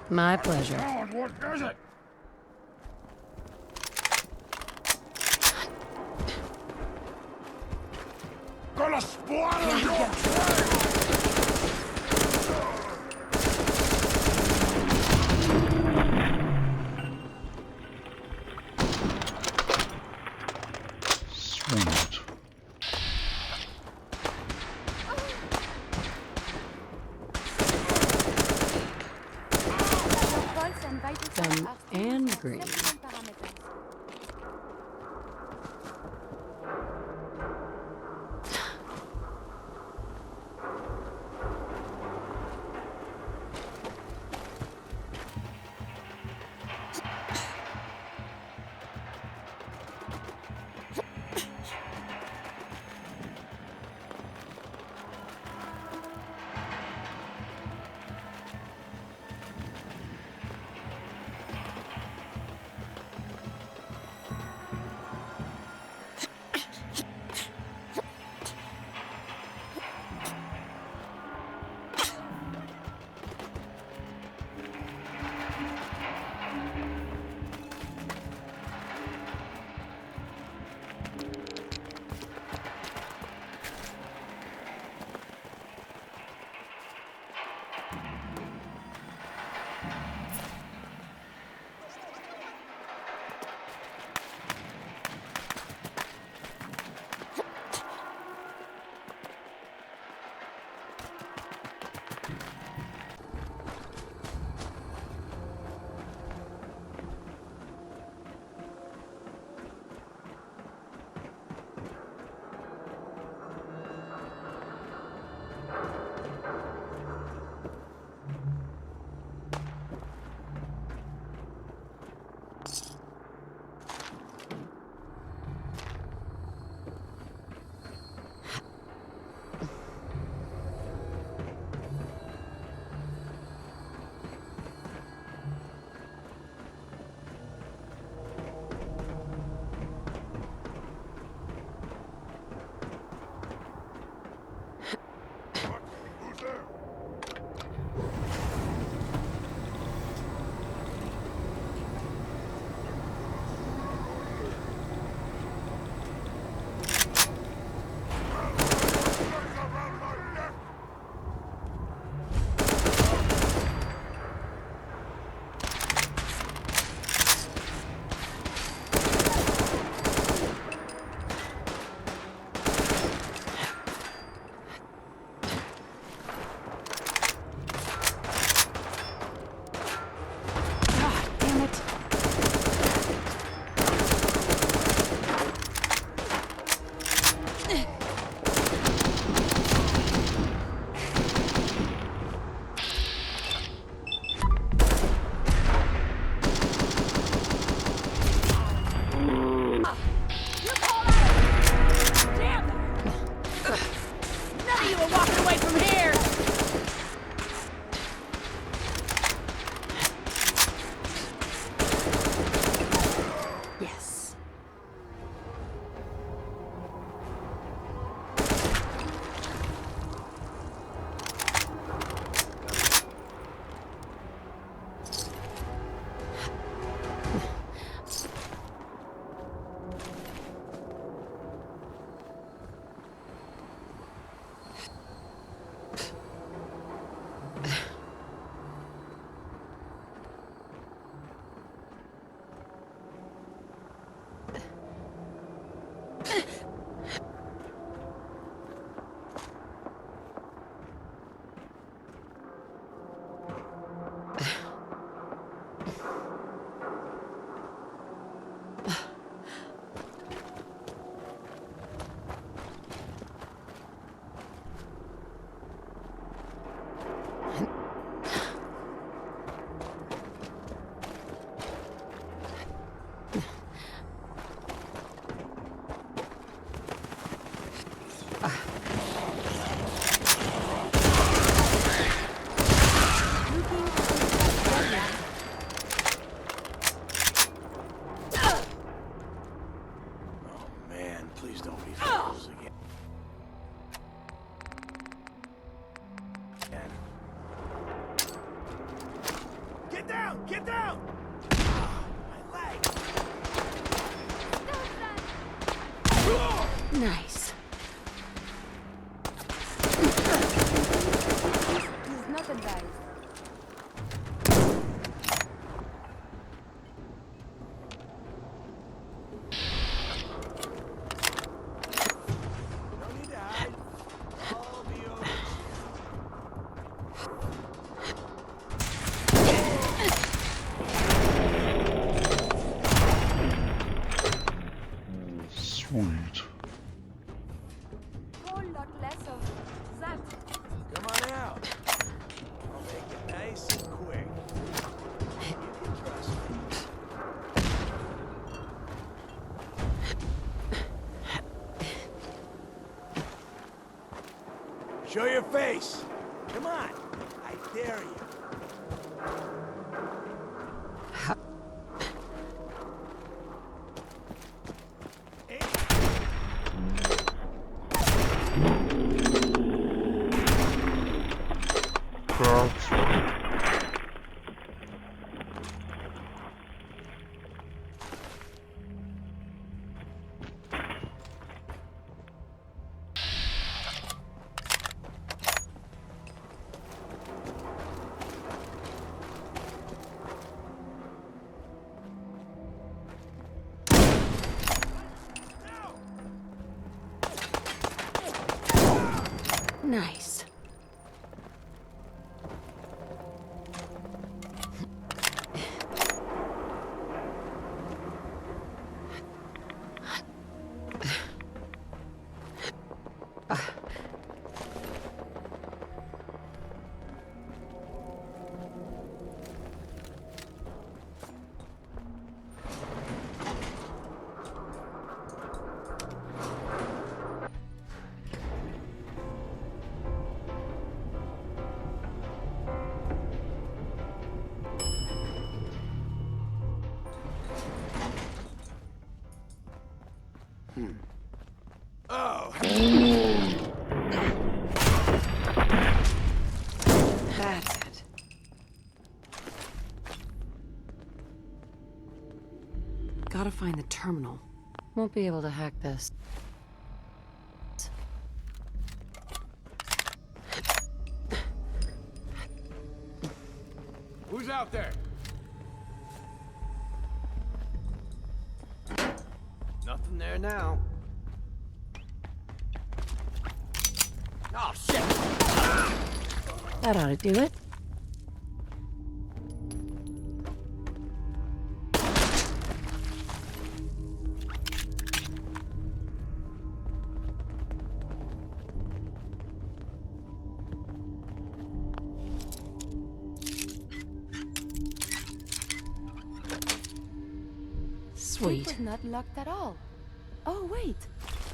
My pleasure. What is it? Gonna spoil your trade! Sweet. Dumb and green. Show your face. Come on. I dare you. Nice. Oh. That's it. Gotta find the terminal. Won't be able to hack this. Who's out there? Nothing there now. Oh, shit! That ought to do it. Sweet. It was not locked at all. Oh, wait.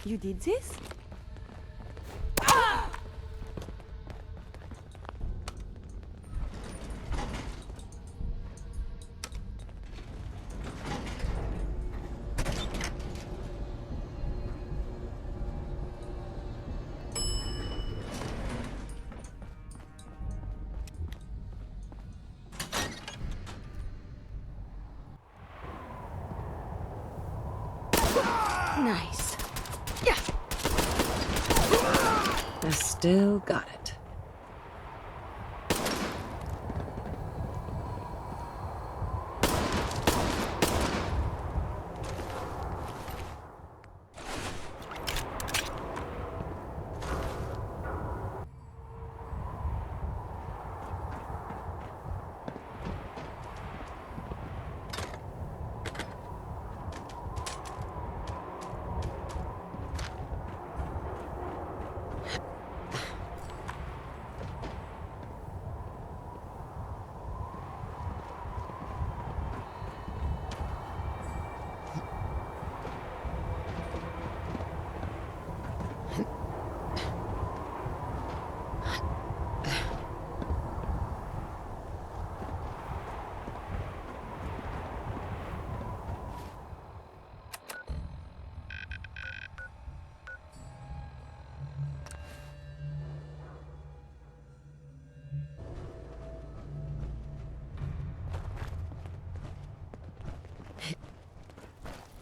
You did this? Nice. Yeah. I still got it.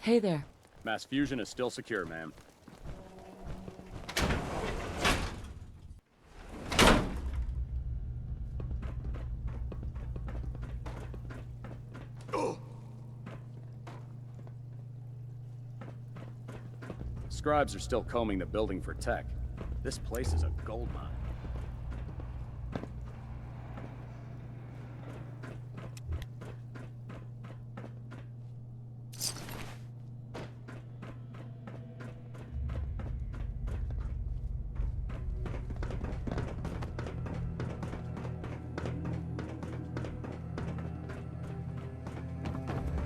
Hey there. Mass fusion is still secure, ma'am. Scribes are still combing the building for tech. This place is a gold mine.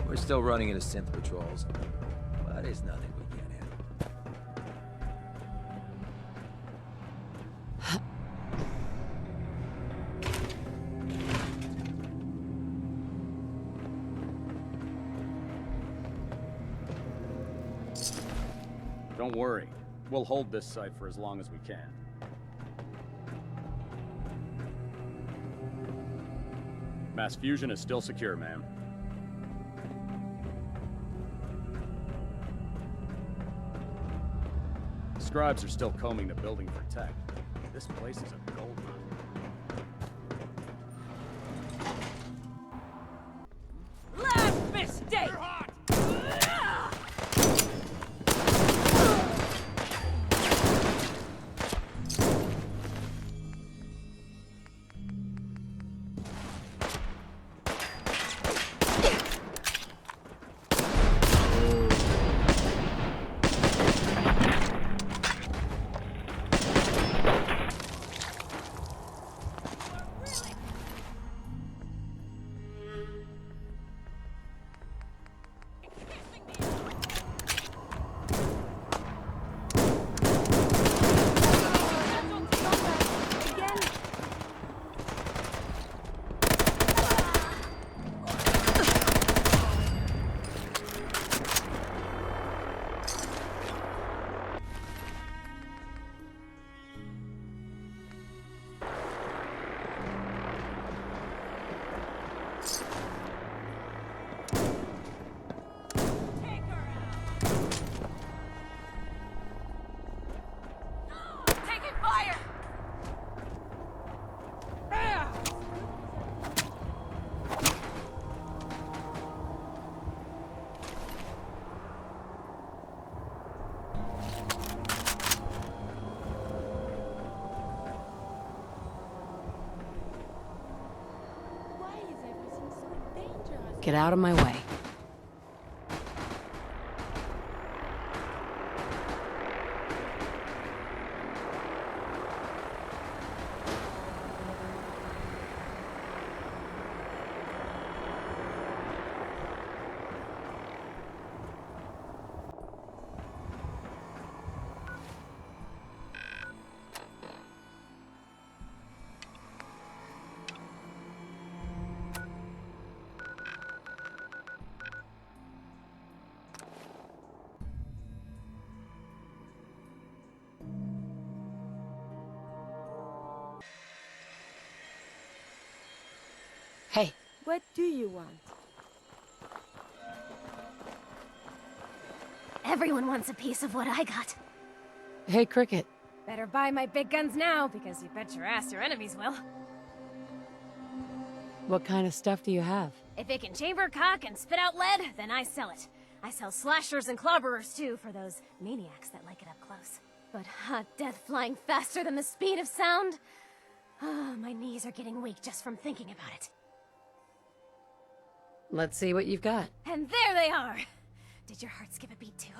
We're still running into synth patrols, but it's nothing we can't handle. Don't worry. We'll hold this site for as long as we can. Mass fusion is still secure, ma'am. Scribes are still combing the building for tech. This place is a gold mine. Last mistake! Get out of my way. Hey, What do you want? Everyone wants a piece of what I got. hey, Cricket. Better buy my big guns now, because you bet your ass your enemies will. What kind of stuff do you have? If it can chamber cock and spit out lead, then I sell it. I sell slashers and clobberers too, for those maniacs that like it up close. But hot death flying faster than the speed of sound? Ah, my knees are getting weak just from thinking about it. Let's see what you've got. And there they are! Did your heart skip a beat too?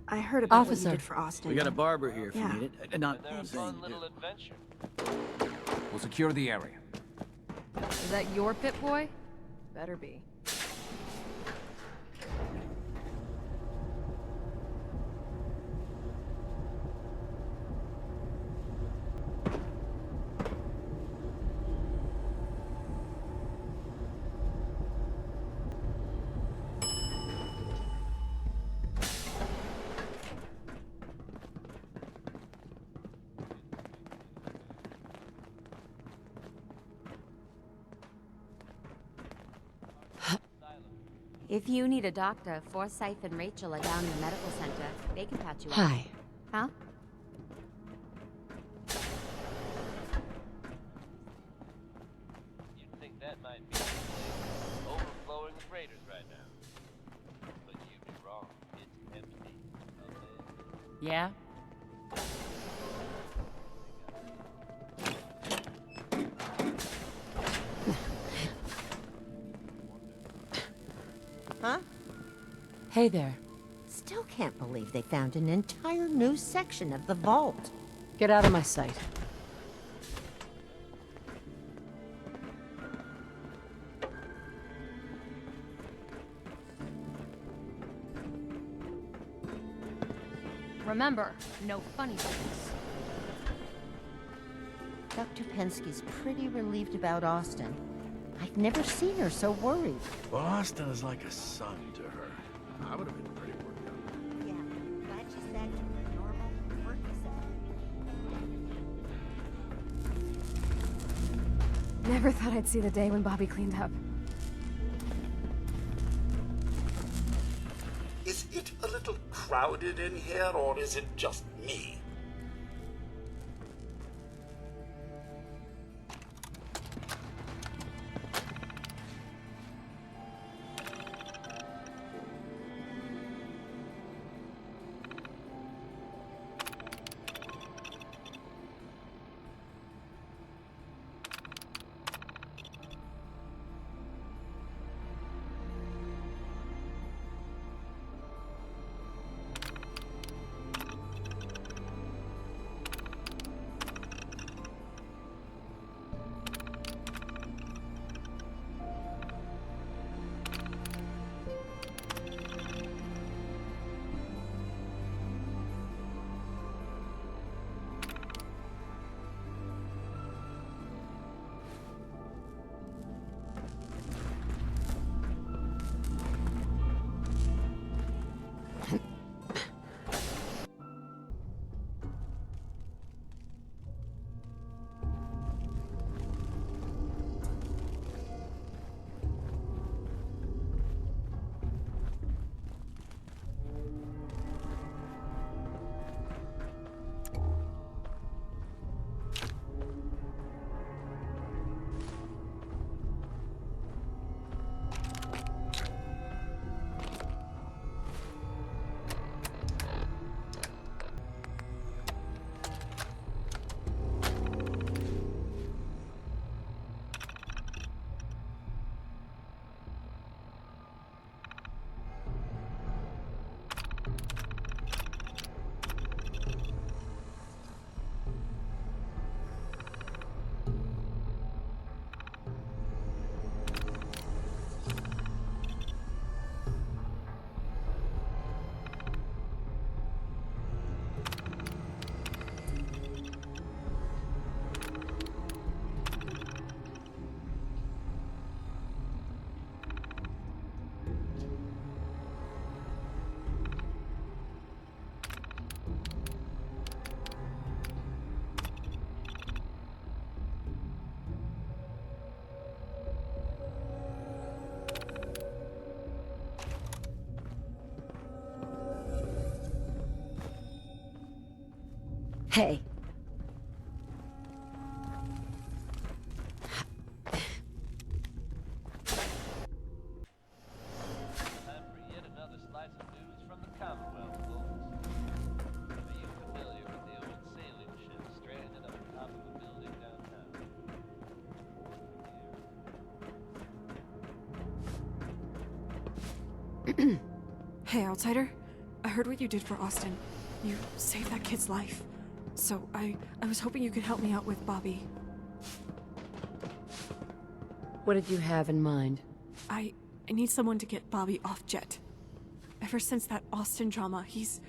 I heard about what Officer. you did for Austin. We got a barber here if Yeah. you need it. Not They're a saying fun little you. adventure. We'll secure the area. Is that your pit boy? Better be. If you need a doctor, Forsyth and Rachel are down in the medical center. They can patch you up. Hi. Huh? You'd think that might be overkill. Yeah? Huh? Hey there. Still can't believe they found an entire new section of the vault. Get out of my sight. Remember, no funny business. Dr. Penske's pretty relieved about Austin. I've never seen her so worried. Well, Austin is like a son to her. I would have been pretty worked up. Yeah, glad she's back to her normal, quirky self. Never thought I'd see the day when Bobby cleaned up. Is it a little crowded in here, or is it just me? Hey. Time for yet another slice of news from the Commonwealth, folks. Are you familiar with the old sailing ship stranded on top of a building downtown? Hey, outsider. I heard what you did for Austin. You saved that kid's life. So I was hoping you could help me out with Bobby. What did you have in mind? I need someone to get Bobby off Jet. Ever since that Austin drama, he's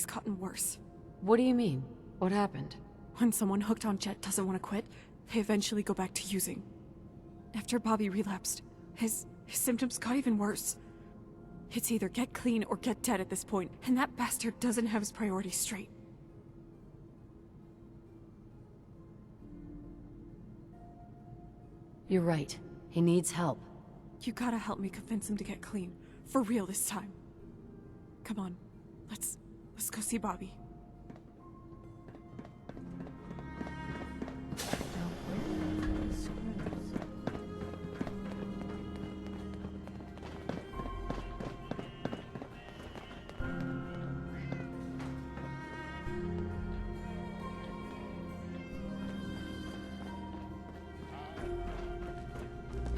gotten worse. What do you mean? What happened? When someone hooked on Jet doesn't want to quit, they eventually go back to using. After Bobby relapsed, his symptoms got even worse. It's either get clean or get dead at this point, and that bastard doesn't have his priorities straight. You're right. He needs help. You gotta help me convince him to get clean. For real this time. Come on. Let's go see Bobby.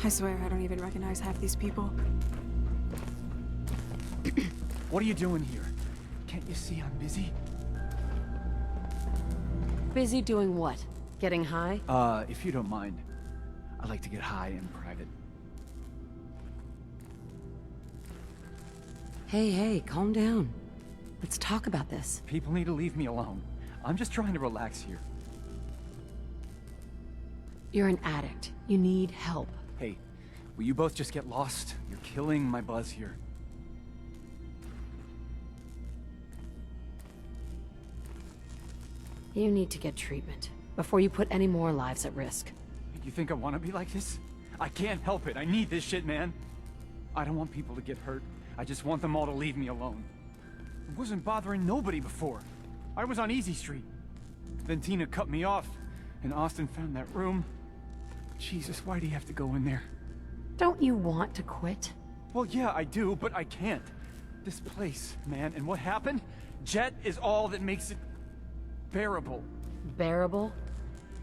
I swear I don't even recognize half these people. What are you doing here? Can't you see I'm busy? Busy doing what? Getting high? If you don't mind, I like to get high in private. Hey, calm down. Let's talk about this. People need to leave me alone. I'm just trying to relax here. You're an addict. You need help. Hey, will you both just get lost? You're killing my buzz here. You need to get treatment before you put any more lives at risk. You think I want to be like this? I can't help it. I need this shit, man. I don't want people to get hurt. I just want them all to leave me alone. I wasn't bothering nobody before. I was on Easy Street. Then Tina cut me off, and Austin found that room. Jesus, why do you have to go in there? Don't you want to quit? Well, yeah, I do, but I can't. This place, man, and what happened? Jet is all that makes it bearable. Bearable?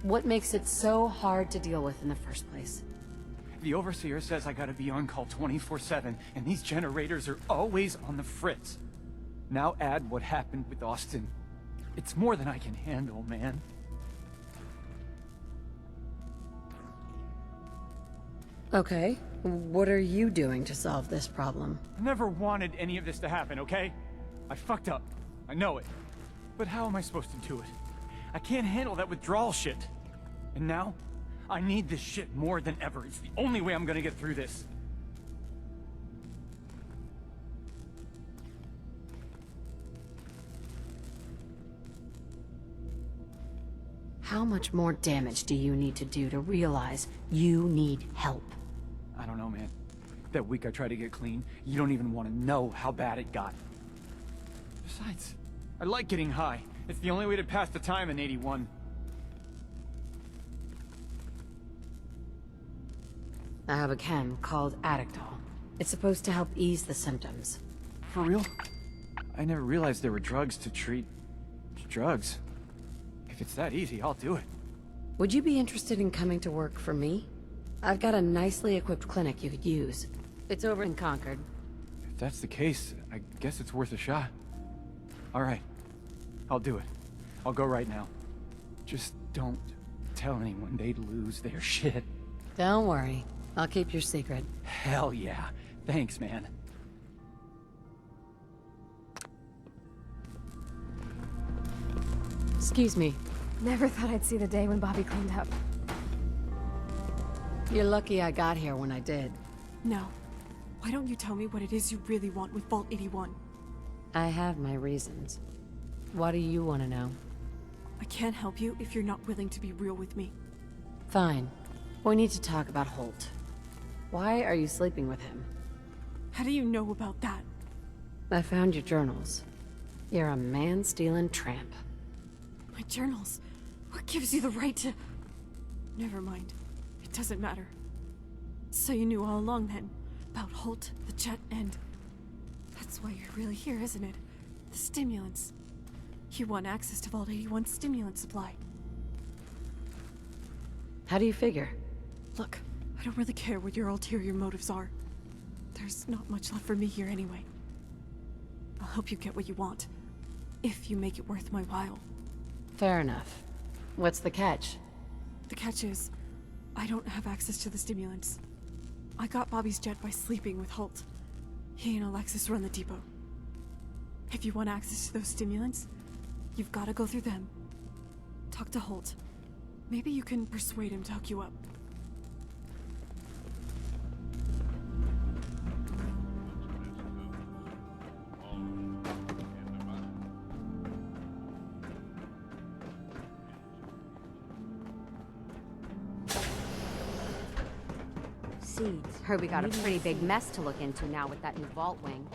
What makes it so hard to deal with in the first place? The Overseer says I gotta be on call 24/7, and these generators are always on the fritz. Now add what happened with Austin. It's more than I can handle, man. Okay, what are you doing to solve this problem? I never wanted any of this to happen, okay? I fucked up. I know it. But how am I supposed to do it? I can't handle that withdrawal shit. And now, I need this shit more than ever. It's the only way I'm gonna get through this. How much more damage do you need to do to realize you need help? I don't know, man. That week I tried to get clean, you don't even want to know how bad it got. Besides, I like getting high. It's the only way to pass the time in 81. I have a chem called Addictol. It's supposed to help ease the symptoms. For real? I never realized there were drugs to treat drugs. If it's that easy, I'll do it. Would you be interested in coming to work for me? I've got a nicely equipped clinic you could use. It's over in Concord. If that's the case, I guess it's worth a shot. All right. I'll do it. I'll go right now. Just don't tell anyone they'd lose their shit. Don't worry. I'll keep your secret. Hell yeah. Thanks, man. Excuse me. Never thought I'd see the day when Bobby cleaned up. You're lucky I got here when I did. No. Why don't you tell me what it is you really want with Vault 81? I have my reasons. What do you want to know? I can't help you if you're not willing to be real with me. Fine. We need to talk about Holt. Why are you sleeping with him? How do you know about that? I found your journals. You're a man-stealing tramp. My journals? What gives you the right to... Never mind. It doesn't matter. So you knew all along then, about Holt, the Jet, and... That's why you're really here, isn't it? The stimulants. You want access to Vault 81's stimulant supply. How do you figure? Look, I don't really care what your ulterior motives are. There's not much left for me here anyway. I'll help you get what you want, if you make it worth my while. Fair enough. What's the catch? The catch is, I don't have access to the stimulants. I got Bobby's jet by sleeping with Holt. He and Alexis run the depot. If you want access to those stimulants, you've got to go through them. Talk to Holt. Maybe you can persuade him to hook you up. Seeds. Heard we got a pretty big mess to look into now with that new vault wing.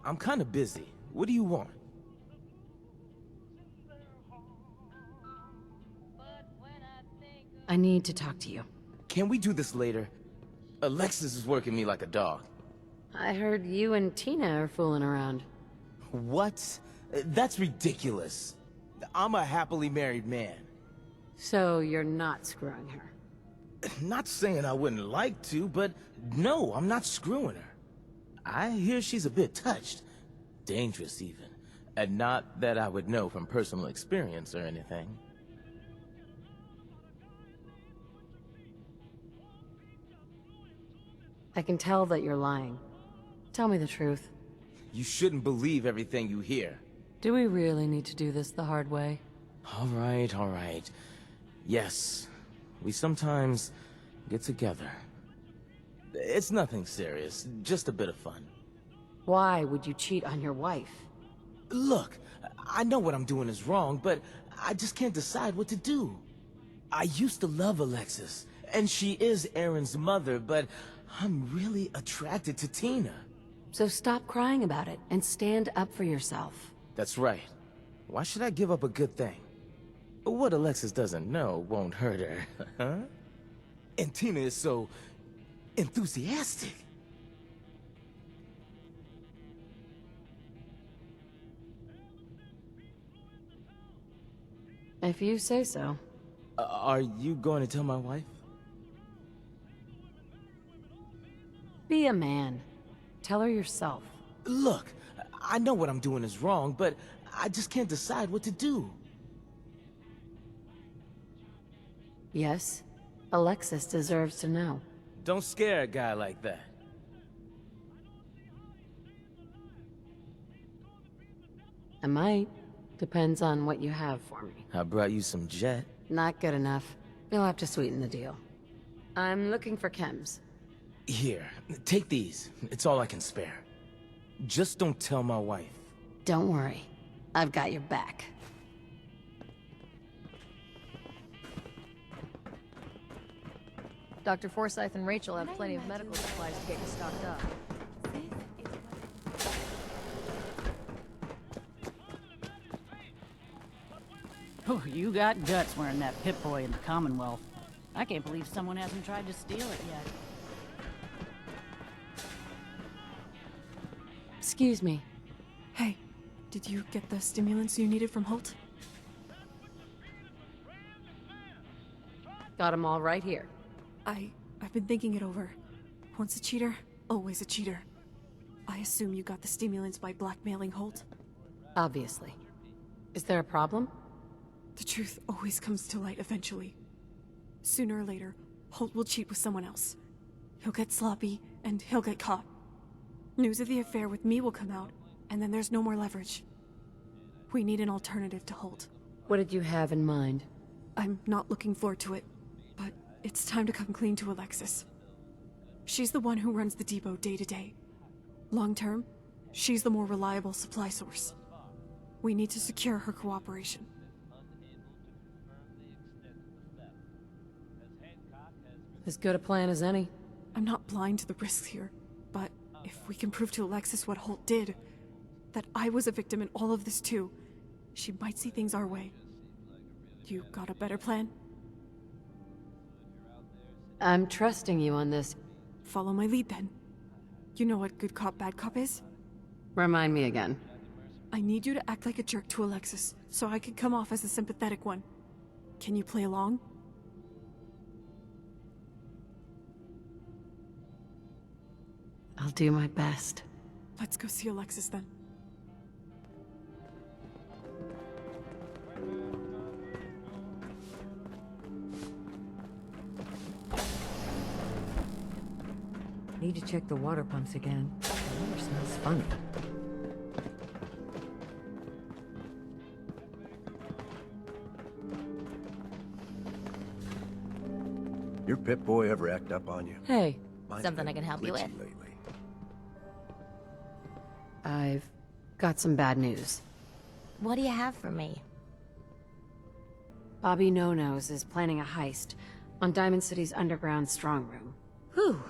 I'm kind of busy. What do you want? I need to talk to you. Can we do this later? Alexis is working me like a dog. I heard you and Tina are fooling around. What? That's ridiculous. I'm a happily married man. So you're not screwing her? Not saying I wouldn't like to, but no, I'm not screwing her. I hear she's a bit touched. Dangerous, even. And not that I would know from personal experience or anything. I can tell that you're lying. Tell me the truth. You shouldn't believe everything you hear. Do we really need to do this the hard way? All right. Yes, we sometimes get together. It's nothing serious, just a bit of fun. Why would you cheat on your wife? Look, I know what I'm doing is wrong, but I just can't decide what to do. I used to love Alexis, and she is Aaron's mother, but I'm really attracted to Tina. So stop crying about it and stand up for yourself. That's right. Why should I give up a good thing? What Alexis doesn't know won't hurt her, huh? And Tina is so enthusiastic. If you say so. Are you going to tell my wife? Be a man. Tell her yourself. Look, I know what I'm doing is wrong, but I just can't decide what to do. Yes, Alexis deserves to know. Don't scare a guy like that. I might. Depends on what you have for me. I brought you some jet. Not good enough. You'll have to sweeten the deal. I'm looking for chems. Here, take these. It's all I can spare. Just don't tell my wife. Don't worry. I've got your back. Dr. Forsyth and Rachel have plenty of medical supplies to get you stocked up. Oh, you got guts wearing that Pip-Boy in the Commonwealth. I can't believe someone hasn't tried to steal it yet. Excuse me. Hey, did you get the stimulants you needed from Holt? Got them all right here. I've been thinking it over. Once a cheater, always a cheater. I assume you got the stimulants by blackmailing Holt? Obviously. Is there a problem? The truth always comes to light eventually. Sooner or later, Holt will cheat with someone else. He'll get sloppy, and he'll get caught. News of the affair with me will come out, and then there's no more leverage. We need an alternative to Holt. What did you have in mind? I'm not looking forward to it, but it's time to come clean to Alexis. She's the one who runs the depot day to day. Long term, she's the more reliable supply source. We need to secure her cooperation. As good a plan as any. I'm not blind to the risks here, but if we can prove to Alexis what Holt did, that I was a victim in all of this too, she might see things our way. You got a better plan? I'm trusting you on this. Follow my lead then. You know what good cop, bad cop is? Remind me again. I need you to act like a jerk to Alexis, so I can come off as the sympathetic one. Can you play along? I'll do my best. Let's go see Alexis then. Need to check the water pumps again. The water smells funny. Your Pip-Boy ever act up on you? Hey. Something I can help you with? Lately. I've got some bad news. What do you have for me? Bobby No-Nose is planning a heist on Diamond City's underground strongroom. Whew.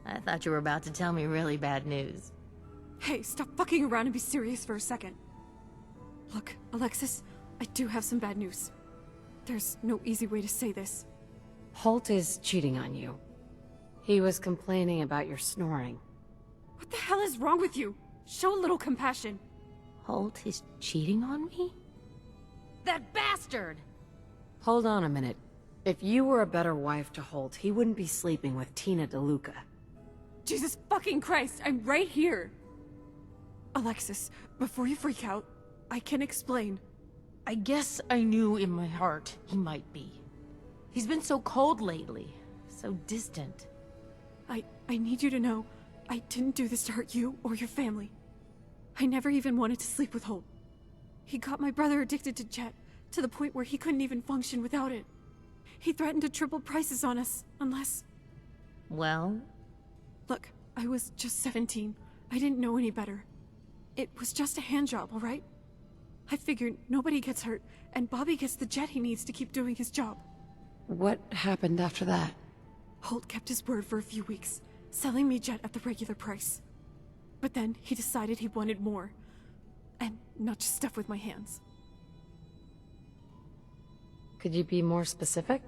I thought you were about to tell me really bad news. Hey, stop fucking around and be serious for a second. Look, Alexis, I do have some bad news. There's no easy way to say this. Holt is cheating on you. He was complaining about your snoring. What the hell is wrong with you? Show a little compassion. Holt is cheating on me? That bastard! Hold on a minute. If you were a better wife to Holt, he wouldn't be sleeping with Tina DeLuca. Jesus fucking Christ, I'm right here! Alexis, before you freak out, I can explain. I guess I knew in my heart he might be. He's been so cold lately, so distant. I need you to know, I didn't do this to hurt you or your family. I never even wanted to sleep with Holt. He got my brother addicted to Jet, to the point where he couldn't even function without it. He threatened to triple prices on us, unless... Well? Look, I was just 17. I didn't know any better. It was just a hand job, alright? I figured nobody gets hurt, and Bobby gets the jet he needs to keep doing his job. What happened after that? Holt kept his word for a few weeks, selling me Jet at the regular price. But then he decided he wanted more. And not just stuff with my hands. Could you be more specific?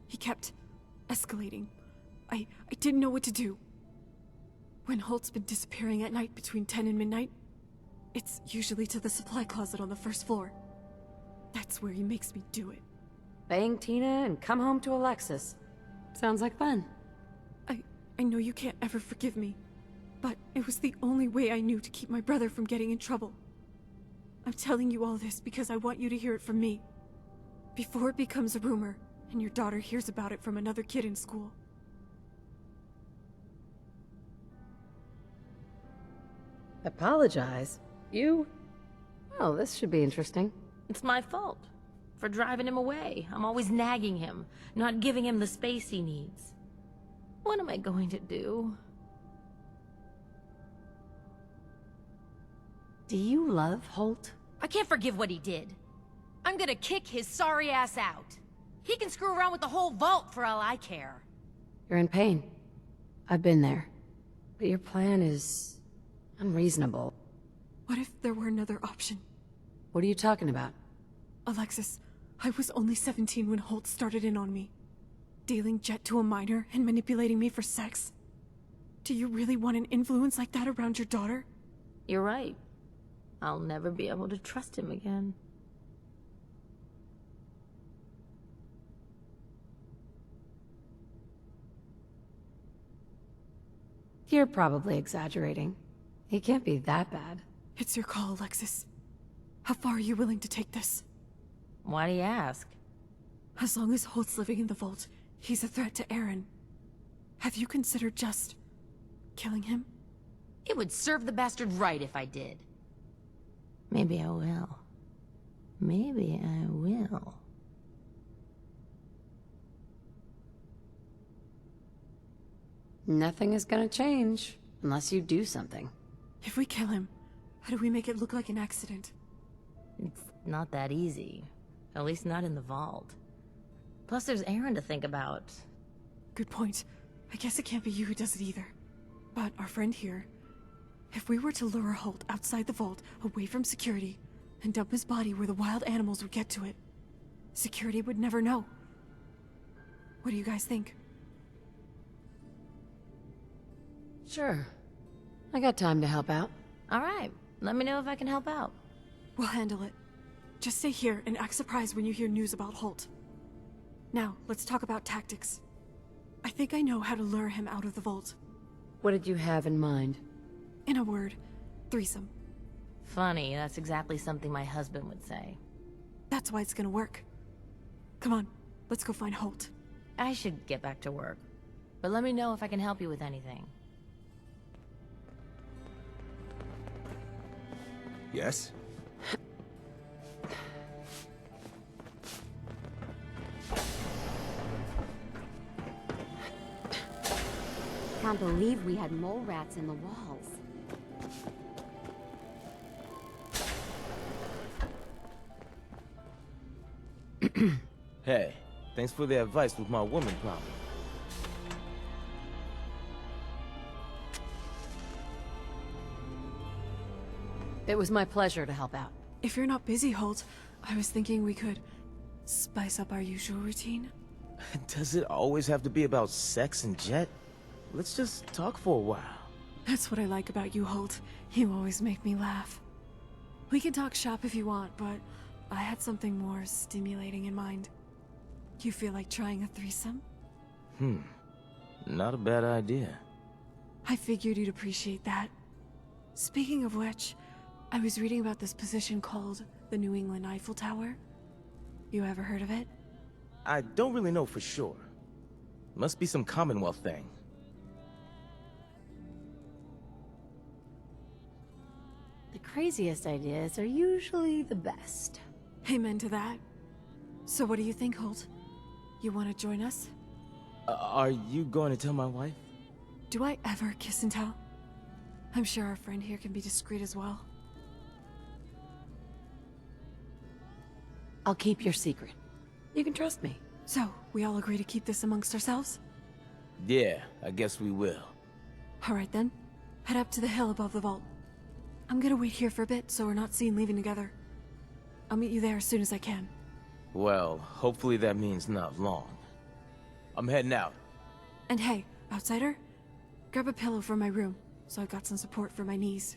He kept escalating. I didn't know what to do. When Holt's been disappearing at night between 10 and midnight, it's usually to the supply closet on the first floor. That's where he makes me do it. Bang Tina and come home to Alexis. Sounds like fun. I know you can't ever forgive me, but it was the only way I knew to keep my brother from getting in trouble. I'm telling you all this because I want you to hear it from me. Before it becomes a rumor, and your daughter hears about it from another kid in school. Apologize? You? Well, this should be interesting. It's my fault. For driving him away. I'm always nagging him, not giving him the space he needs. What am I going to do? Do you love Holt? I can't forgive what he did. I'm gonna kick his sorry ass out. He can screw around with the whole vault for all I care. You're in pain. I've been there. But your plan is... unreasonable. What if there were another option? What are you talking about? Alexis, I was only 17 when Holt started in on me. Dealing Jet to a minor and manipulating me for sex. Do you really want an influence like that around your daughter? You're right. I'll never be able to trust him again. You're probably exaggerating. He can't be that bad. It's your call, Alexis. How far are you willing to take this? Why do you ask? As long as Holt's living in the vault, he's a threat to Aaron. Have you considered just... killing him? It would serve the bastard right if I did. Maybe I will. Maybe I will. Nothing is gonna change, unless you do something. If we kill him, how do we make it look like an accident? It's not that easy. At least not in the vault. Plus there's Aaron to think about. Good point. I guess it can't be you who does it either. But our friend here... if we were to lure Holt outside the vault, away from security, and dump his body where the wild animals would get to it, security would never know. What do you guys think? Sure. I got time to help out. Alright, let me know if I can help out. We'll handle it. Just stay here and act surprised when you hear news about Holt. Now, let's talk about tactics. I think I know how to lure him out of the vault. What did you have in mind? In a word, threesome. Funny, that's exactly something my husband would say. That's why it's gonna work. Come on, let's go find Holt. I should get back to work. But let me know if I can help you with anything. Yes? Can't believe we had mole rats in the walls. Hey, thanks for the advice with my woman problem. It was my pleasure to help out. If you're not busy, Holt, I was thinking we could spice up our usual routine. Does it always have to be about sex and Jet? Let's just talk for a while. That's what I like about you, Holt. You always make me laugh. We can talk shop if you want, but I had something more stimulating in mind. You feel like trying a threesome? Not a bad idea. I figured you'd appreciate that. Speaking of which, I was reading about this position called the New England Eiffel Tower. You ever heard of it? I don't really know for sure. Must be some Commonwealth thing. The craziest ideas are usually the best. Amen to that. So what do you think, Holt? You want to join us? Are you going to tell my wife? Do I ever kiss and tell? I'm sure our friend here can be discreet as well. I'll keep your secret. You can trust me. So, we all agree to keep this amongst ourselves? Yeah, I guess we will. Alright then. Head up to the hill above the vault. I'm gonna wait here for a bit so we're not seen leaving together. I'll meet you there as soon as I can. Well, hopefully that means not long. I'm heading out. And hey, outsider, grab a pillow from my room, so I got some support for my knees.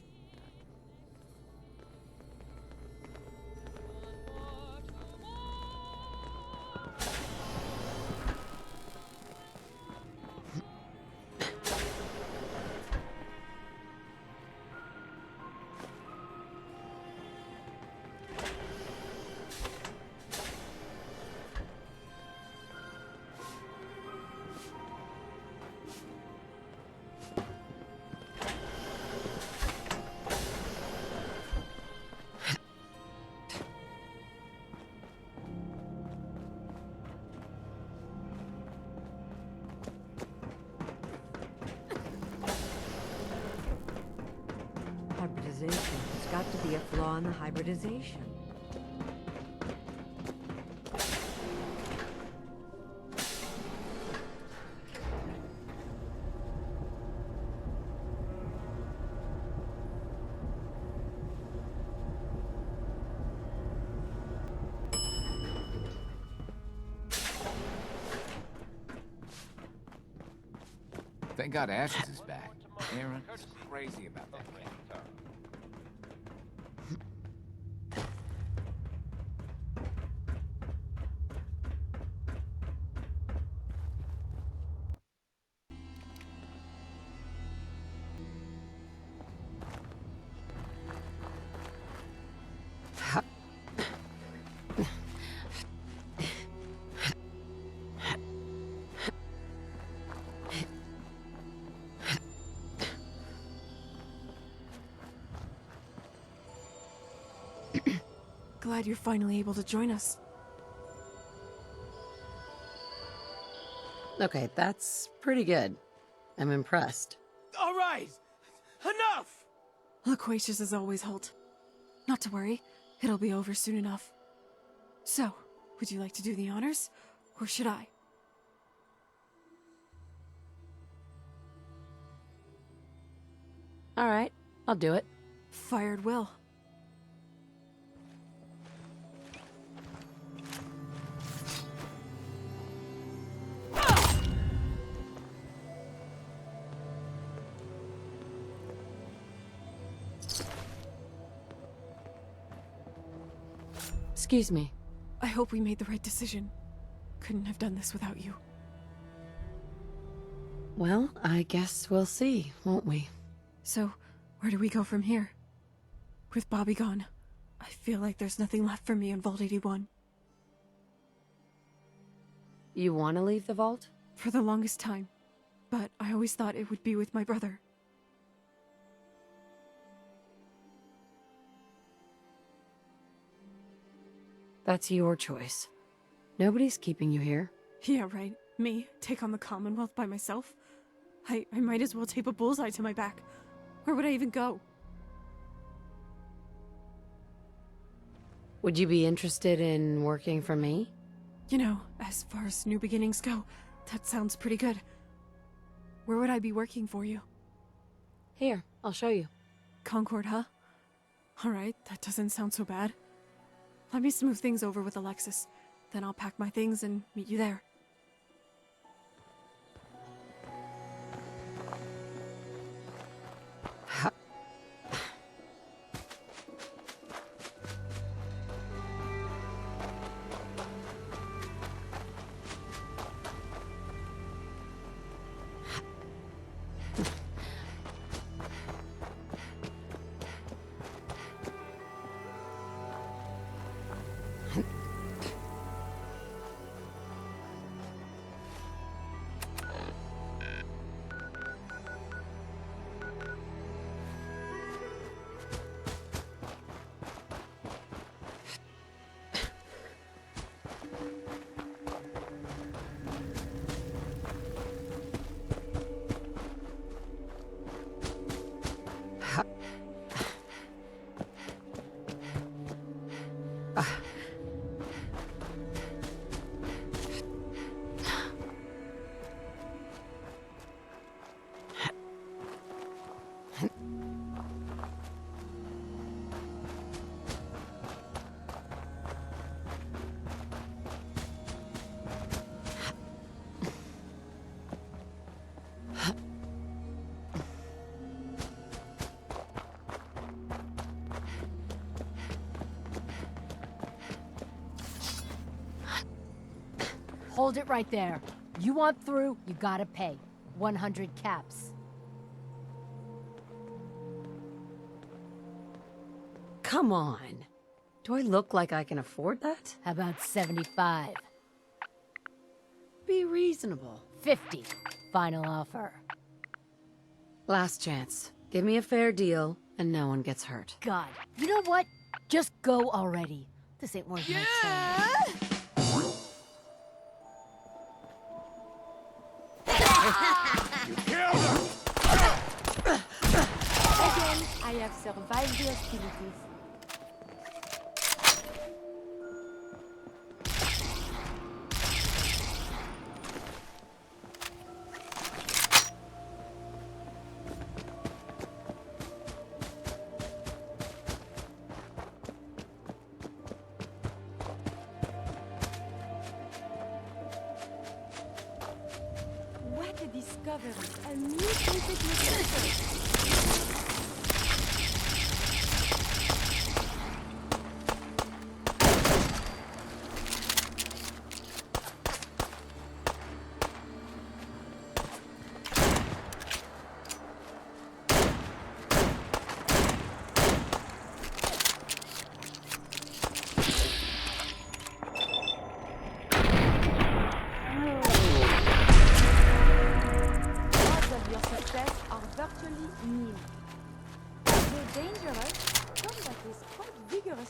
Hybridization. There's got to be a flaw in the hybridization. Thank God Ashes is back. Aaron is crazy about that thing. Glad you're finally able to join us. Okay, that's pretty good. I'm impressed. All right! Enough! Loquacious as always, Holt. Not to worry, it'll be over soon enough. So, would you like to do the honors, or should I? All right, I'll do it. Fired will. Excuse me. I hope we made the right decision. Couldn't have done this without you. Well, I guess we'll see, won't we? So, where do we go from here? With Bobby gone, I feel like there's nothing left for me in Vault 81. You want to leave the vault? For the longest time. But I always thought it would be with my brother. That's your choice. Nobody's keeping you here. Yeah, right. Me, take on the Commonwealth by myself? I might as well tape a bullseye to my back. Where would I even go? Would you be interested in working for me? You know, as far as new beginnings go, that sounds pretty good. Where would I be working for you? Here, I'll show you. Concord, huh? Alright, that doesn't sound so bad. Let me smooth things over with Alexis. Then I'll pack my things and meet you there. Hold it right there. You want through, you gotta pay. 100 caps. Come on. Do I look like I can afford that? How about 75? Be reasonable. 50. Final offer. Last chance. Give me a fair deal, and no one gets hurt. God, you know what? Just go already. This ain't worth my time. You killed her! Again, I have survived the hostilities. What a discovery! A new physical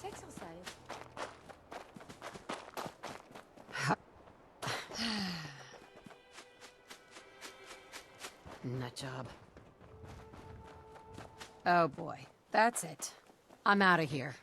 exercise. Nut job. Oh boy, that's it. I'm out of here.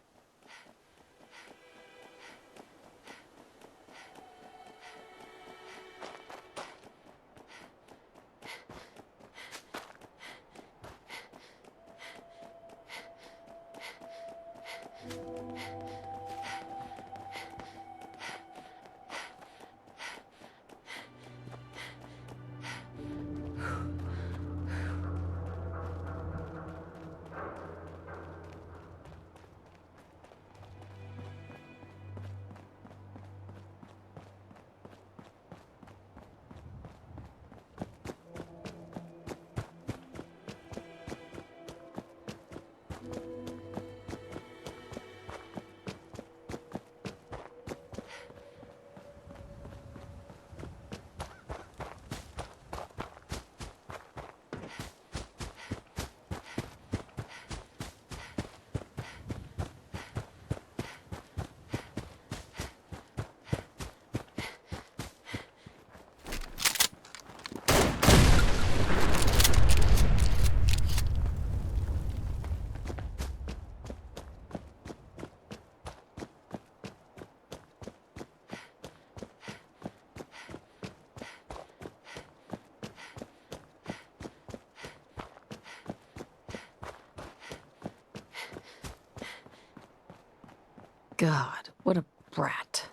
God, what a brat.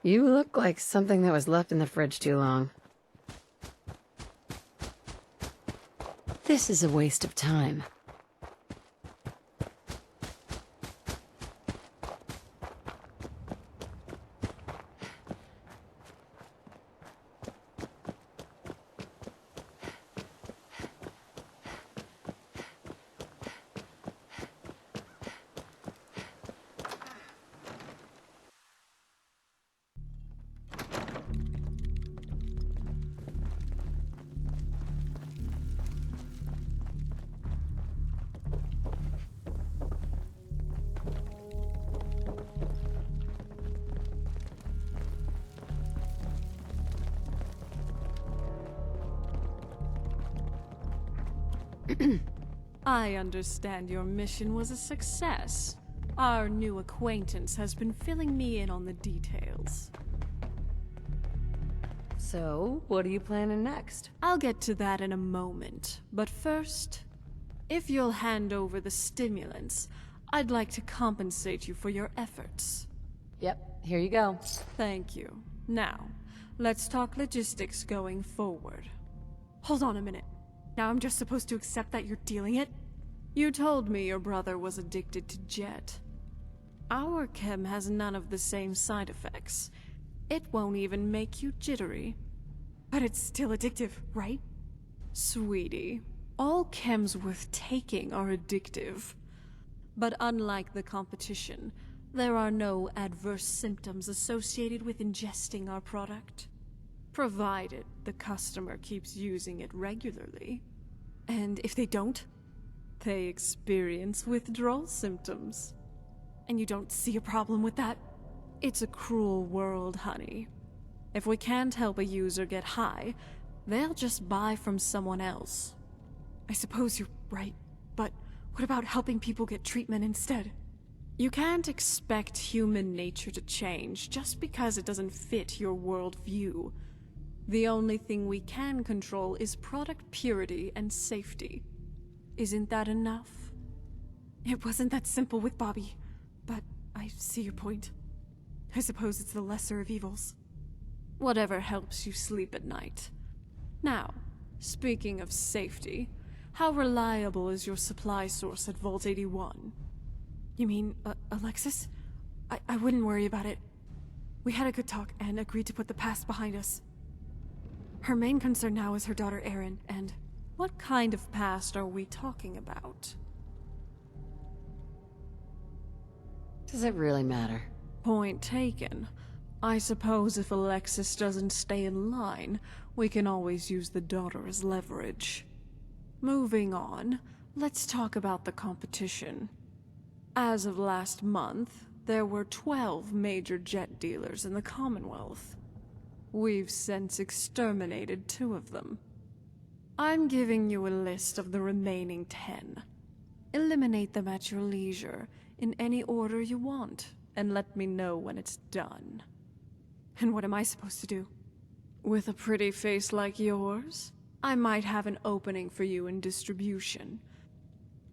You look like something that was left in the fridge too long. This is a waste of time. I understand your mission was a success. Our new acquaintance has been filling me in on the details. So, what are you planning next? I'll get to that in a moment, but first, if you'll hand over the stimulants, I'd like to compensate you for your efforts. Yep, here you go. Thank you. Now, let's talk logistics going forward. Hold on a minute. Now I'm just supposed to accept that you're dealing it? You told me your brother was addicted to Jet. Our chem has none of the same side effects. It won't even make you jittery. But it's still addictive, right? Sweetie, all chems worth taking are addictive. But unlike the competition, there are no adverse symptoms associated with ingesting our product. Provided the customer keeps using it regularly. And if they don't, they experience withdrawal symptoms. And you don't see a problem with that? It's a cruel world, honey. If we can't help a user get high, they'll just buy from someone else. I suppose you're right, but what about helping people get treatment instead? You can't expect human nature to change just because it doesn't fit your worldview. The only thing we can control is product purity and safety. Isn't that enough? It wasn't that simple with Bobby, but I see your point. I suppose it's the lesser of evils. Whatever helps you sleep at night. Now, speaking of safety, how reliable is your supply source at Vault 81? You mean, Alexis? I wouldn't worry about it. We had a good talk and agreed to put the past behind us. Her main concern now is her daughter Erin, and what kind of past are we talking about? Does it really matter? Point taken. I suppose if Alexis doesn't stay in line, we can always use the daughter as leverage. Moving on, let's talk about the competition. As of last month, there were 12 major jet dealers in the Commonwealth. We've since exterminated 2 of them. I'm giving you a list of the remaining 10. Eliminate them at your leisure, in any order you want, and let me know when it's done. And what am I supposed to do? With a pretty face like yours, I might have an opening for you in distribution.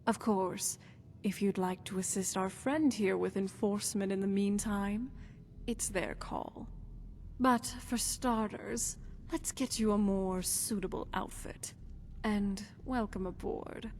Of course, if you'd like to assist our friend here with enforcement in the meantime, it's their call. But for starters, let's get you a more suitable outfit. And welcome aboard.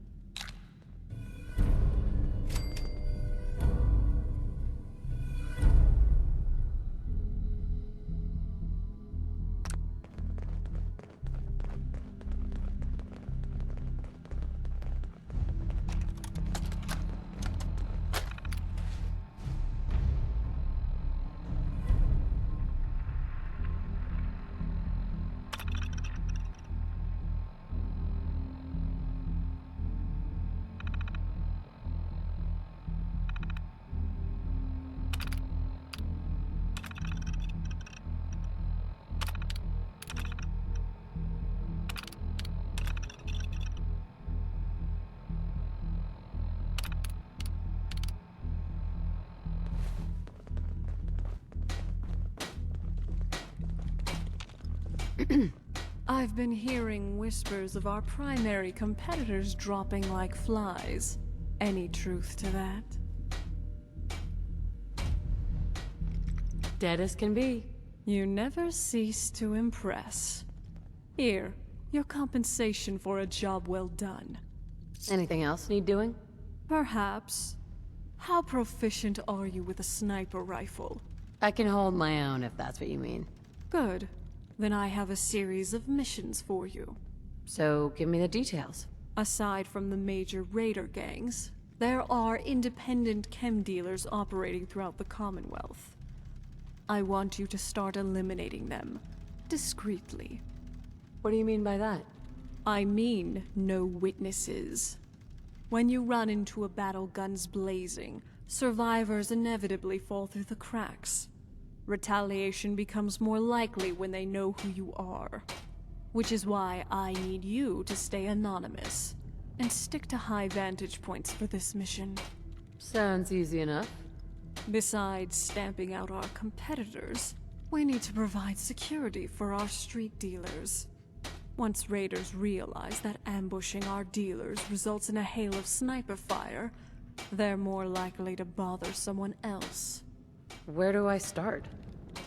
I've been hearing whispers of our primary competitors dropping like flies. Any truth to that? Dead as can be. You never cease to impress. Here, your compensation for a job well done. Anything else need doing? Perhaps. How proficient are you with a sniper rifle? I can hold my own if that's what you mean. Good. Then I have a series of missions for you. So, give me the details. Aside from the major raider gangs, there are independent chem dealers operating throughout the Commonwealth. I want you to start eliminating them, discreetly. What do you mean by that? I mean no witnesses. When you run into a battle guns blazing, survivors inevitably fall through the cracks. Retaliation becomes more likely when they know who you are. Which is why I need you to stay anonymous, and stick to high vantage points for this mission. Sounds easy enough. Besides stamping out our competitors, we need to provide security for our street dealers. Once raiders realize that ambushing our dealers results in a hail of sniper fire, they're more likely to bother someone else. Where do I start?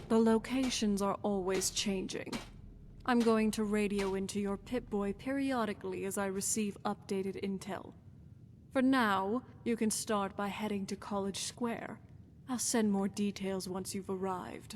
The locations are always changing. I'm going to radio into your Pip-Boy periodically as I receive updated intel. For now, you can start by heading to College Square. I'll send more details once you've arrived.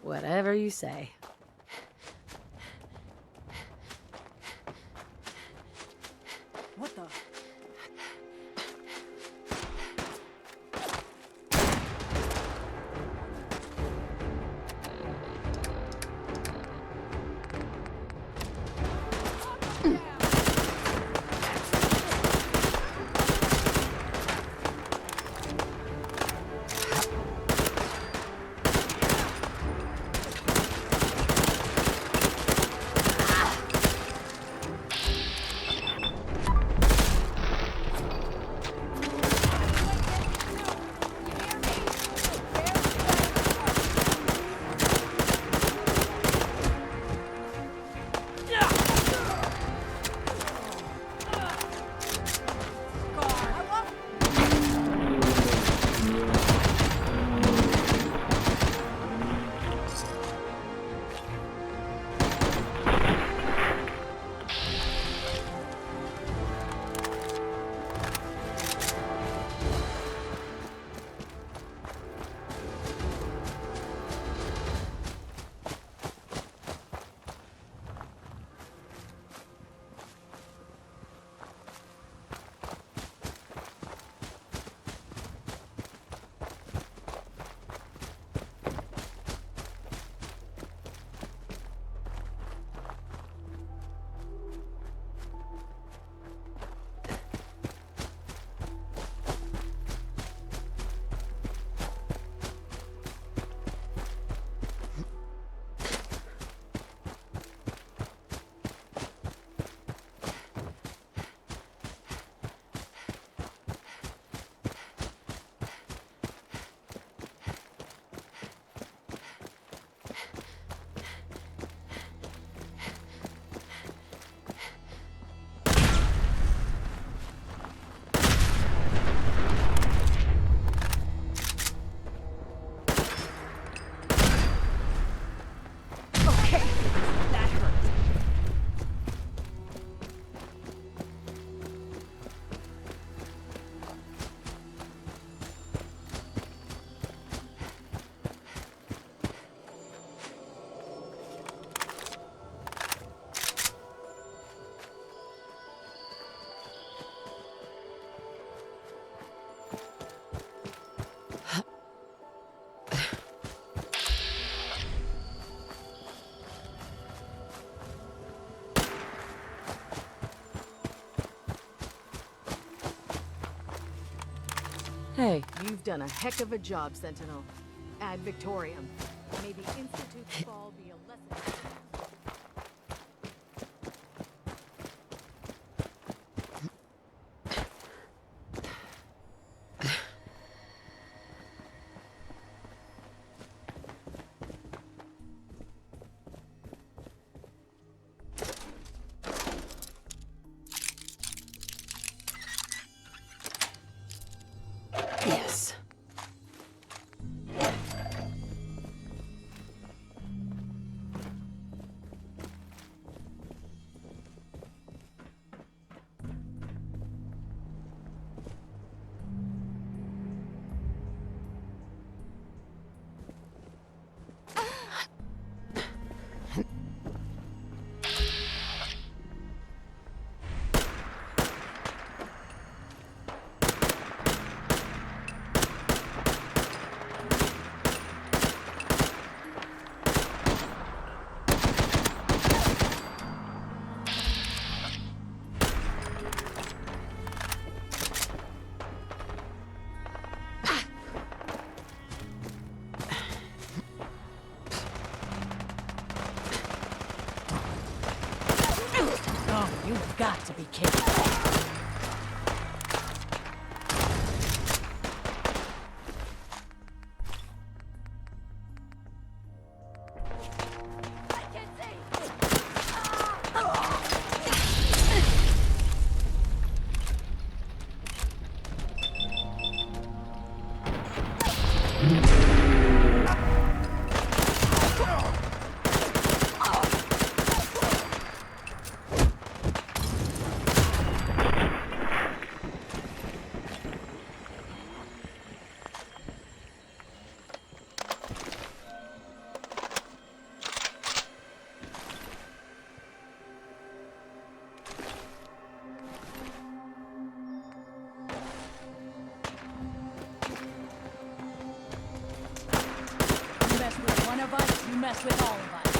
Whatever you say. What the? Hey. You've done a heck of a job, Sentinel. Ad Victoriam. May the Institute's fall be a lesson. got to be kidding. You mess with all of us.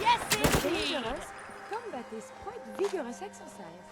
Yes, indeed! Dangerous. Combat is quite vigorous exercise.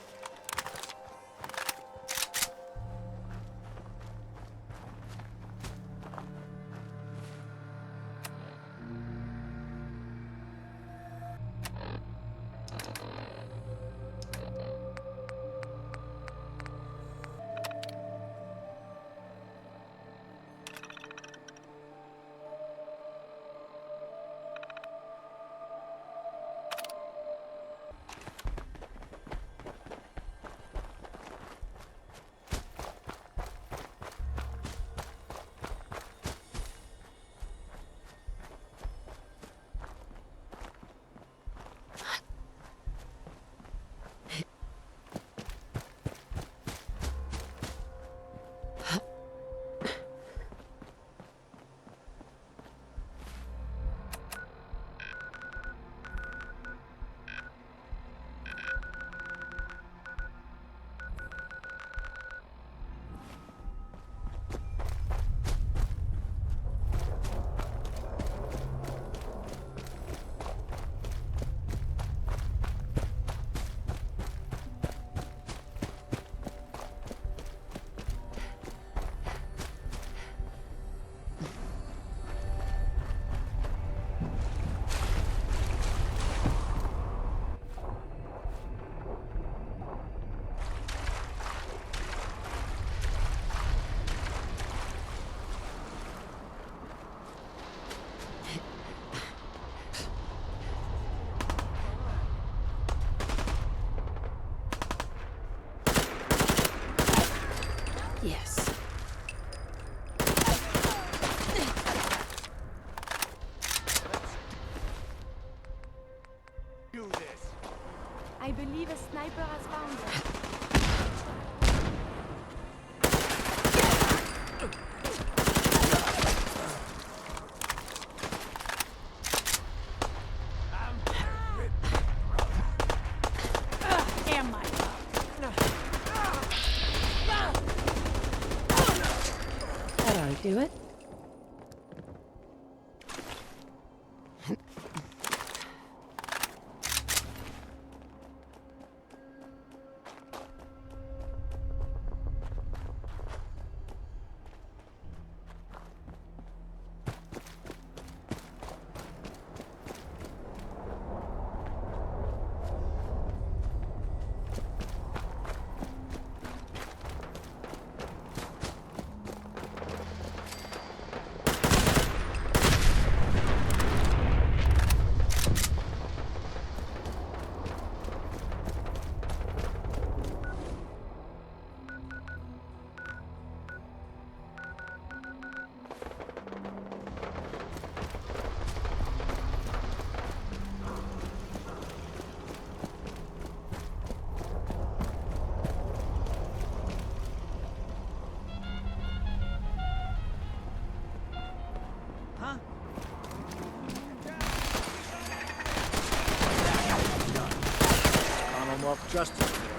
Yes. Do this. I believe a sniper has found us. Do it? Commonwealth justice for you.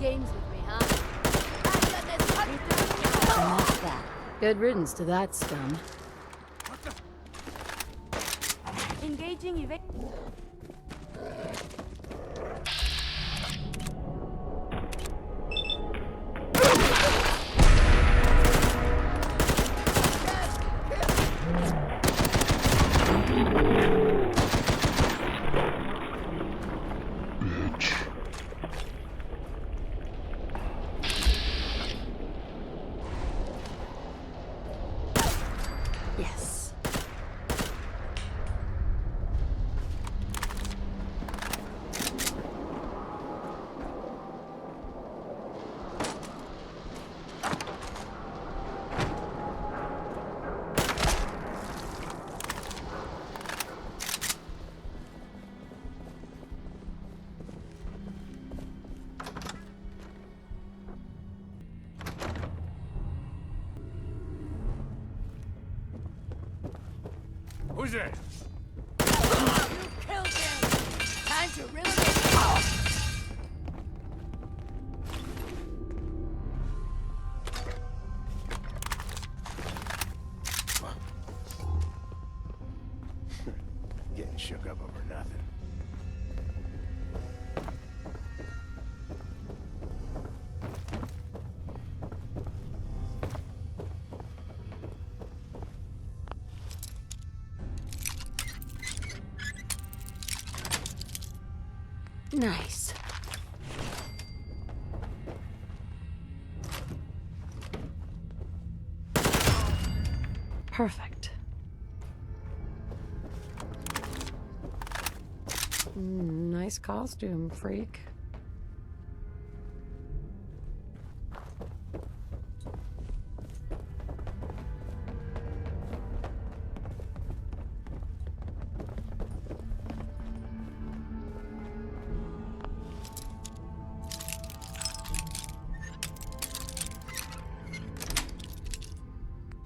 games with me, huh? And that's that. Good riddance to that scum. Engaging evade. Yes. Who's there? You killed him! Time to really get Getting shook up over nothing. Nice. Perfect. Nice costume, freak.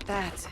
That's it.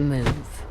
move.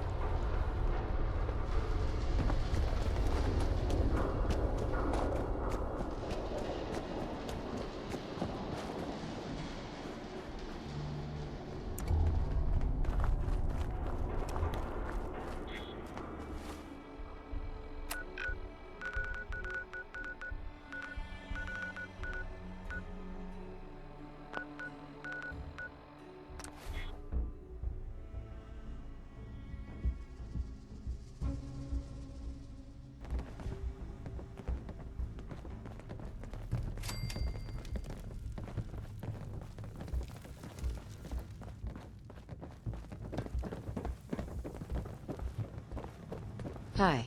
Hi.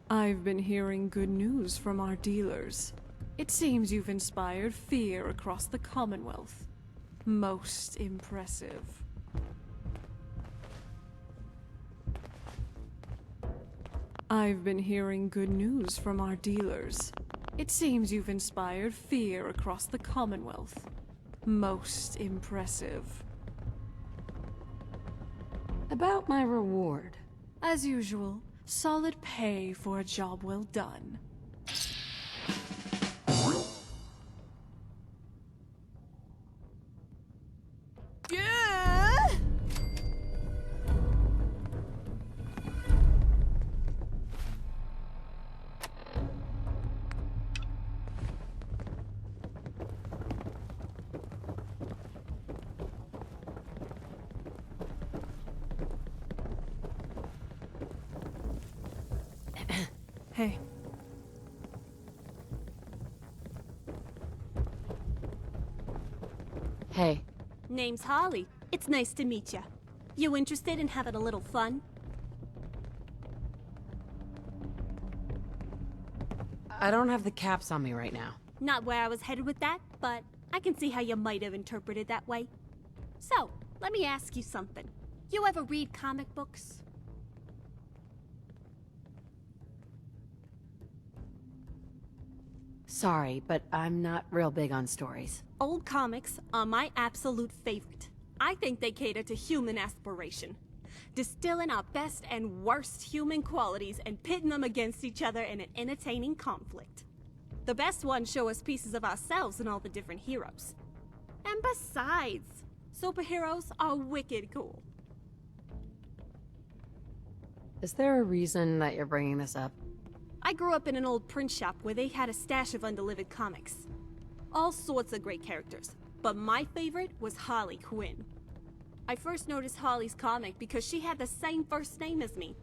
I've been hearing good news from our dealers. It seems you've inspired fear across the Commonwealth. Most impressive. I've been hearing good news from our dealers. It seems you've inspired fear across the Commonwealth. Most impressive. About my reward. As usual, solid pay for a job well done. Hey. Hey. Name's Holly. It's nice to meet ya. You interested in having a little fun? I don't have the caps on me right now. Not where I was headed with that, but I can see how you might have interpreted that way. So, let me ask you something. You ever read comic books? Sorry, but I'm not real big on stories. Old comics are my absolute favorite. I think they cater to human aspiration, distilling our best and worst human qualities and pitting them against each other in an entertaining conflict. The best ones show us pieces of ourselves in all the different heroes. And besides, superheroes are wicked cool. Is there a reason that you're bringing this up? I grew up in an old print shop where they had a stash of undelivered comics. All sorts of great characters, but my favorite was Harley Quinn. I first noticed Harley's comic because she had the same first name as me.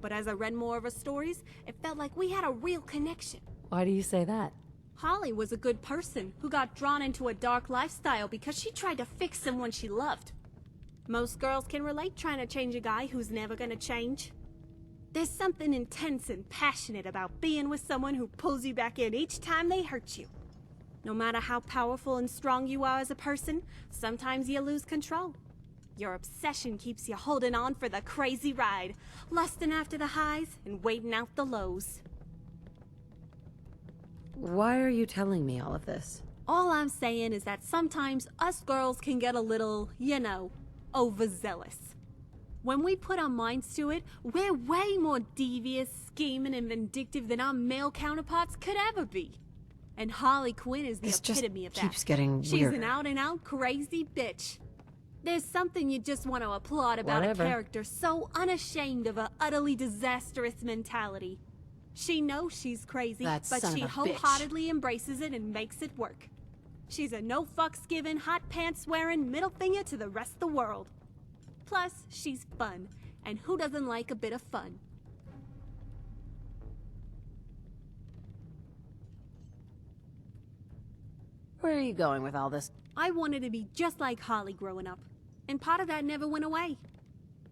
But as I read more of her stories, it felt like we had a real connection. Why do you say that? Harley was a good person who got drawn into a dark lifestyle because she tried to fix someone she loved. Most girls can relate trying to change a guy who's never gonna change. There's something intense and passionate about being with someone who pulls you back in each time they hurt you. No matter how powerful and strong you are as a person, sometimes you lose control. Your obsession keeps you holding on for the crazy ride, lusting after the highs and waiting out the lows. Why are you telling me all of this? All I'm saying is that sometimes us girls can get a little, you know, overzealous. When we put our minds to it, we're way more devious, scheming, and vindictive than our male counterparts could ever be. And Harley Quinn is the epitome of that. Keeps getting She's weirder. an out-and-out crazy bitch. There's something you just want to applaud about Whatever. a character so unashamed of her utterly disastrous mentality. She knows she's crazy, That but son she of a bitch. wholeheartedly embraces it and makes it work. She's a no-fucks-giving, hot-pants-wearing middle finger to the rest of the world. Plus, she's fun, and who doesn't like a bit of fun? Where are you going with all this? I wanted to be just like Holly growing up, and part of that never went away.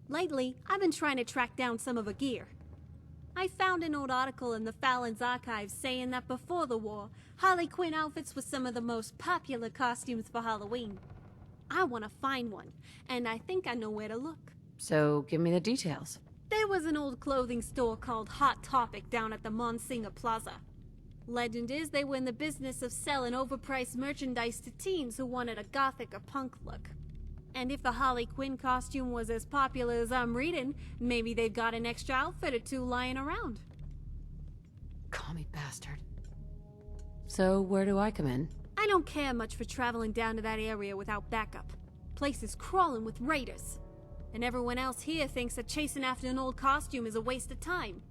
Lately, I've been trying to track down some of her gear. I found an old article in the Fallon's archives saying that before the war, Harley Quinn outfits were some of the most popular costumes for Halloween. I want to find one, and I think I know where to look. So, give me the details. There was an old clothing store called Hot Topic down at the Monsinger Plaza. Legend is they were in the business of selling overpriced merchandise to teens who wanted a gothic or punk look. And if the Harley Quinn costume was as popular as I'm reading, maybe they've got an extra outfit or two lying around. Call me bastard. So, where do I come in? I don't care much for traveling down to that area without backup. Place is crawling with raiders. And everyone else here thinks that chasing after an old costume is a waste of time.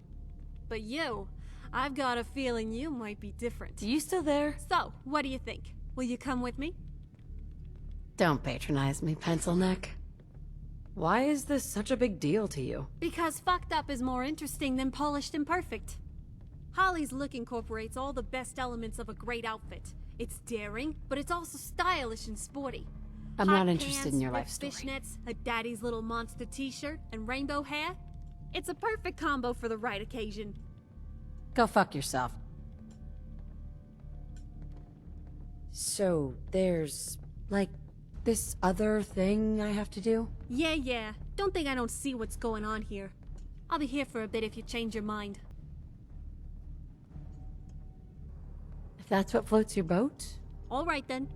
But you, I've got a feeling you might be different. You still there? So, what do you think? Will you come with me? Don't patronize me, pencil neck. Why is this such a big deal to you? Because fucked up is more interesting than polished and perfect. Holly's look incorporates all the best elements of a great outfit. It's daring, but it's also stylish and sporty. I'm Hot not interested in your life ripped story. fishnets, a daddy's little monster t-shirt, and rainbow hair. It's a perfect combo for the right occasion. Go fuck yourself. So, there's, like, this other thing I have to do? Yeah. Don't think I don't see what's going on here. I'll be here for a bit if you change your mind. If that's what floats your boat? All right then.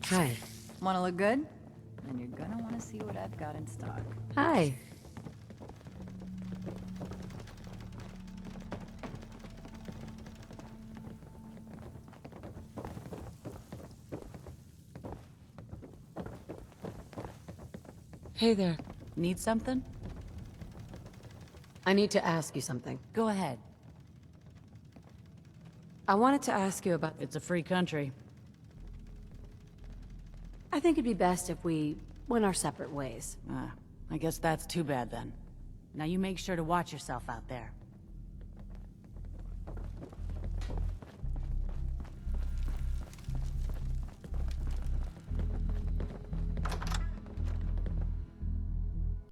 Hi. Wanna look good? Then you're gonna wanna see what I've got in stock. Hi. Hey there. Need something? I need to ask you something. Go ahead. I wanted to ask you about... It's a free country. I think it'd be best if we went our separate ways. I guess that's too bad then. Now you make sure to watch yourself out there.